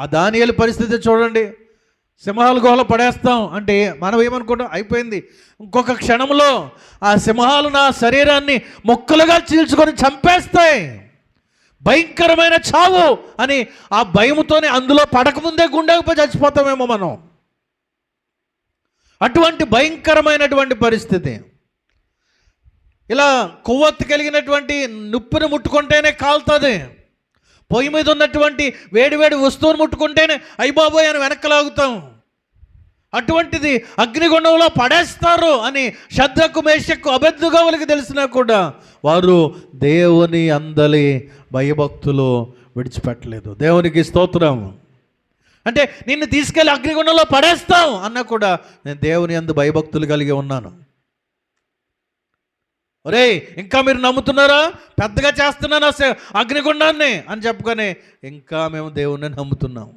ఆ దానియేలు పరిస్థితి చూడండి. సింహాల గుహలో పడేస్తాం అంటే మనం ఏమనుకుంటాం, అయిపోయింది, ఇంకొక క్షణంలో ఆ సింహాలు నా శరీరాన్ని ముక్కలుగా చీల్చుకొని చంపేస్తాయి, భయంకరమైన చావు అని ఆ భయముతోనే అందులో పడకముందే గుండెకు చచ్చిపోతామేమో మనం. అటువంటి భయంకరమైనటువంటి పరిస్థితి. ఇలా కొవ్వొత్తి కలిగినటువంటి నిప్పుని ముట్టుకుంటేనే కాలుతుంది, పొయ్యి మీద ఉన్నటువంటి వేడివేడి వస్తువును ముట్టుకుంటేనే అయ్యబాబోయ్ అని వెనక్కలాగుతాం. అటువంటిది అగ్నిగుండంలో పడేస్తారు అని షద్రకు మేషక్కు అబేద్నెగోవులకి తెలిసినా కూడా వారు దేవుని అందలి భయభక్తులు విడిచిపెట్టలేదు. దేవునికి స్తోత్రం. అంటే నిన్ను తీసుకెళ్ళి అగ్నిగుండంలో పడేస్తాం అన్నా కూడా నేను దేవుని యందు భయభక్తులు కలిగి ఉన్నాను. ఒరే ఇంకా మీరు నమ్ముతున్నారా, పెద్దగా చేస్తున్నాను అగ్నిగుండాన్ని అని చెప్పుకొని ఇంకా మేము దేవుణ్ణి నమ్ముతున్నాం.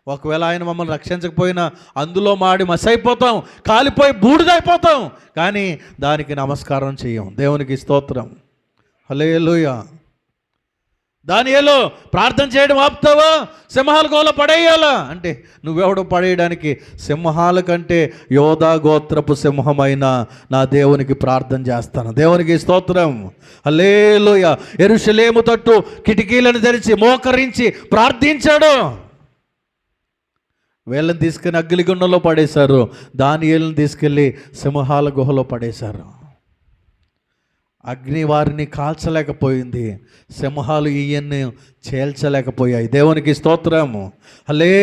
ఒకవేళ ఆయన మమ్మల్ని రక్షించకపోయినా అందులో మాడి మసైపోతాం, కాలిపోయి బూడిదైపోతాం, కానీ దానికి నమస్కారం చెయ్యం. దేవునికి స్తోత్రం. హల్లెలూయా. దానియేలు ప్రార్థన చేయడం ఆపుతావా, సింహాల గుహలో పడేయాలా అంటే నువ్వెవడు పడేయడానికి? సింహాల కంటే యోధా గోత్రపు సింహమైన నా దేవునికి ప్రార్థన చేస్తాను. దేవునికి స్తోత్రం. హల్లెలూయా. యెరూషలేము తట్టు కిటికీలను తెరిచి మోకరించి ప్రార్థించాడు. వీళ్ళని తీసుకుని అగ్నిగుండంలో పడేశారు, దానియేలుని తీసుకెళ్ళి సింహాల గుహలో పడేశారు. అగ్ని వారిని కాల్చలేకపోయింది, సింహాలు ఈయన్ని చేల్చలేకపోయాయి. దేవునికి స్తోత్రము. హల్లే